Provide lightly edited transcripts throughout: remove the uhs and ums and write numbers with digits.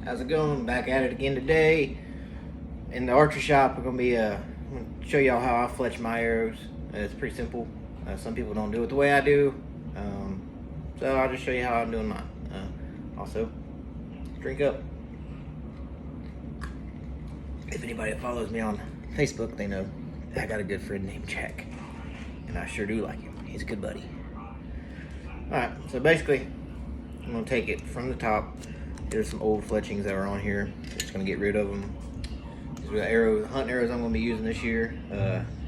How's it going? Back at it again today. In the archery shop, we're gonna be I'm gonna show y'all how I fletch my arrows. It's pretty simple. Some people don't do it the way I do, so I'll just show you how I'm doing mine. Also, drink up. If anybody that follows me on Facebook, they know I got a good friend named Jack, and I sure do like him. He's a good buddy. All right, so basically, I'm gonna take it from the top. There's some old fletchings that are on here. Just gonna get rid of them. These are the hunting arrows I'm gonna be using this year.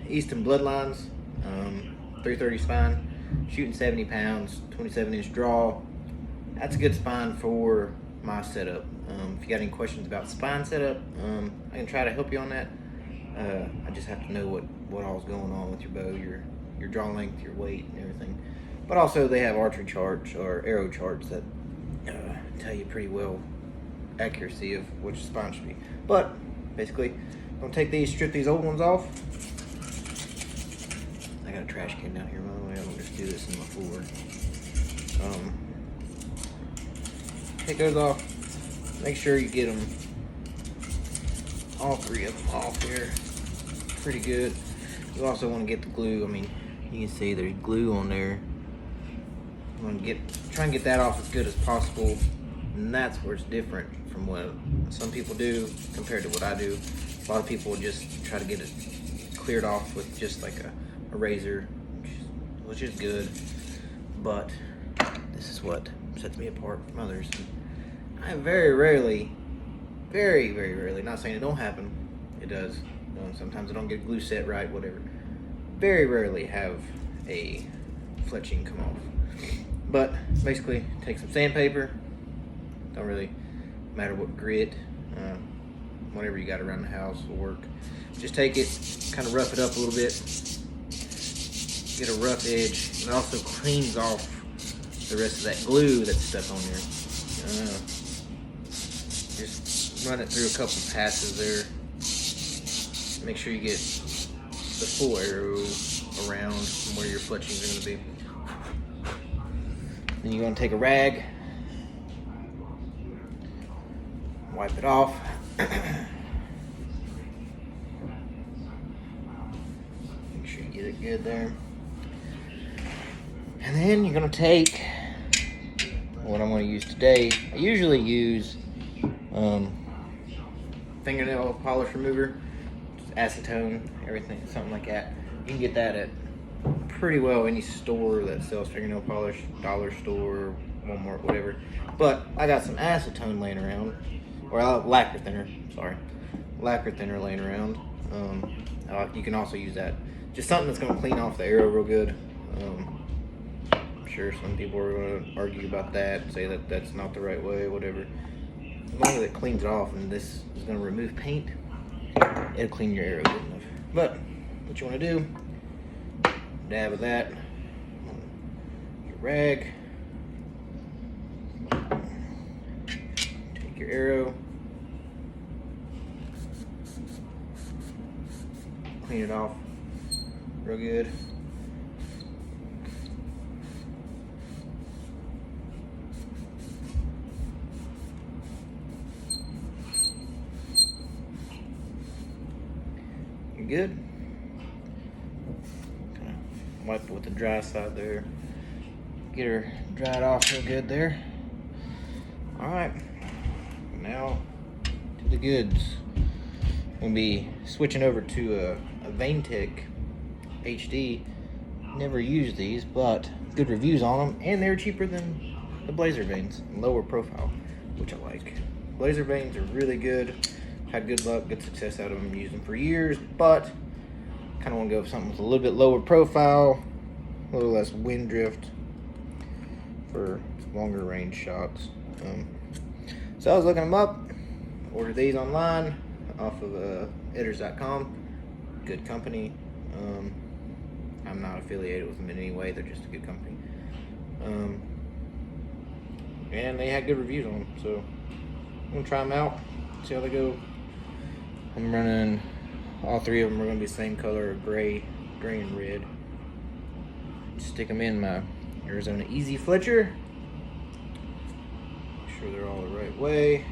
Easton Bloodlines, 330 spine, shooting 70 pounds, 27-inch draw. That's a good spine for my setup. If you got any questions about spine setup, I can try to help you on that. I just have to know what all's going on with your bow, your draw length, your weight, and everything. But also they have archery charts or arrow charts that tell you pretty well accuracy of which spine should be. But basically, I'm gonna take these, strip these old ones off. I got a trash can down here, by the way. I don't just do this in my floor. Take those off. Make sure you get them, all three of them off here, pretty good. You also want to get the glue. I mean, you can see there's glue on there. I'm gonna try and get that off as good as possible, and that's where it's different from what some people do compared to what I do. A lot of people just try to get it cleared off with just like a razor, which is good, but this is what sets me apart from others. I very rarely, very rarely, not saying it don't happen, it does. Sometimes I don't get glue set right, whatever. Very rarely have a fletching come off. But basically, take some sandpaper. Don't really matter what grit, whatever you got around the house will work. Just take it, kind of rough it up a little bit. Get a rough edge. It also cleans off the rest of that glue that's stuck on there. Just run it through a couple passes there. Make sure you get the full arrow around from where your fletchings are going to be. Then you're going to take a rag, wipe it off. Make sure you get it good there. And then you're going to take what I'm going to use today. I usually use fingernail polish remover, just acetone, everything, something like that. You can get that at pretty well any store that sells fingernail polish, dollar store, Walmart, whatever. But I got some acetone laying around, or lacquer thinner, sorry, lacquer thinner laying around. You can also use that, just something that's going to clean off the arrow real good. I'm sure some people are going to argue about that, say that that's not the right way, whatever. As long as it cleans it off, and this is going to remove paint, it'll clean your arrow good enough. But what you want to do, dab of that, your rag, take your arrow, clean it off real good. You're good. Wipe it with the dry side there. Get her dried off real good there. All right, now to the goods. I'm gonna be switching over to a Vaintech HD. Never used these, but good reviews on them, and they're cheaper than the Blazer vanes, lower profile, which I like. Blazer vanes are really good. Had good luck, good success out of them, used them for years, but kind of want to go with something with a little bit lower profile, a little less wind drift for longer range shots. So I was looking them up, ordered these online off of editors.com. Good company. I'm not affiliated with them in any way, they're just a good company. And they had good reviews on them, so I'm gonna try them out, see how they go. I'm running, all three of them are gonna be the same color, gray and red. Stick them in my Arizona Easy Fletcher. Make sure they're all the right way.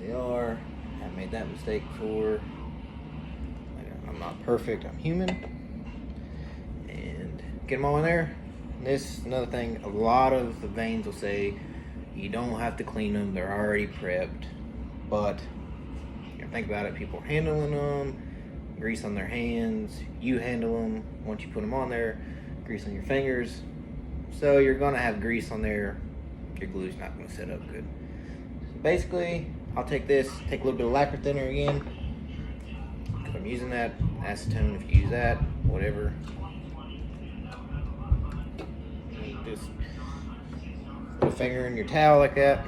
They are. I made that mistake before. I'm not perfect, I'm human. And get them all in there. And this is another thing, a lot of the veins will say you don't have to clean them, they're already prepped. But you know, think about it, people are handling them, grease on their hands, you handle them, once you put them on there, grease on your fingers. So you're gonna have grease on there, your glue's not gonna set up good. So basically, I'll take this, take a little bit of lacquer thinner again. If I'm using that, acetone if you use that, whatever. And just put a finger in your towel like that.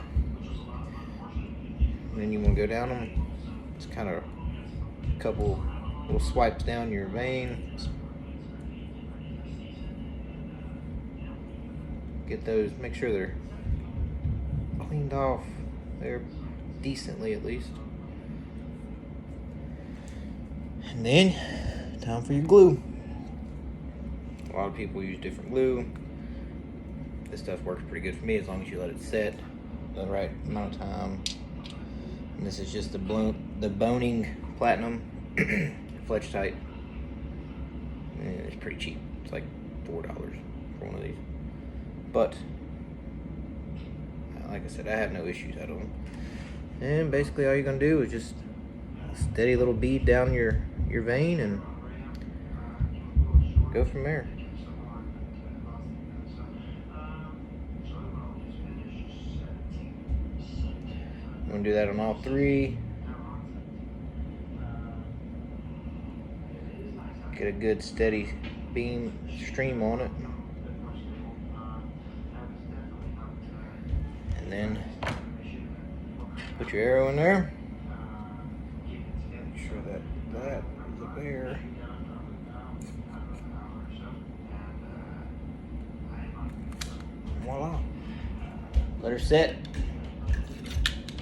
And then you want to go down them. It's kind of a couple little swipes down your vein. Get those, make sure they're cleaned off there decently at least. And then, time for your glue. A lot of people use different glue. This stuff works pretty good for me as long as you let it set the right amount of time. And this is just the Boning Platinum Fletch tight. And it's pretty cheap. It's like $4 for one of these. But, like I said, I have no issues out of them. And basically all you're gonna do is just a steady little bead down your vein and go from there. I'm gonna do that on all three. Get a good steady beam stream on it. And then put your arrow in there. Make sure that is up there. Voila. Let her set.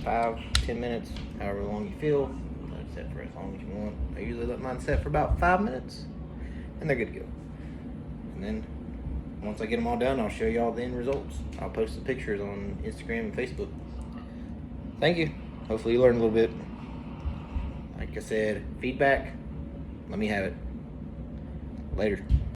5-10 minutes, however long you feel. Let it set for as long as you want. I usually let mine set for about 5 minutes, and they're good to go. And then once I get them all done, I'll show you all the end results. I'll post the pictures on Instagram and Facebook. Thank you. Hopefully you learned a little bit. Like I said, feedback, let me have it. Later.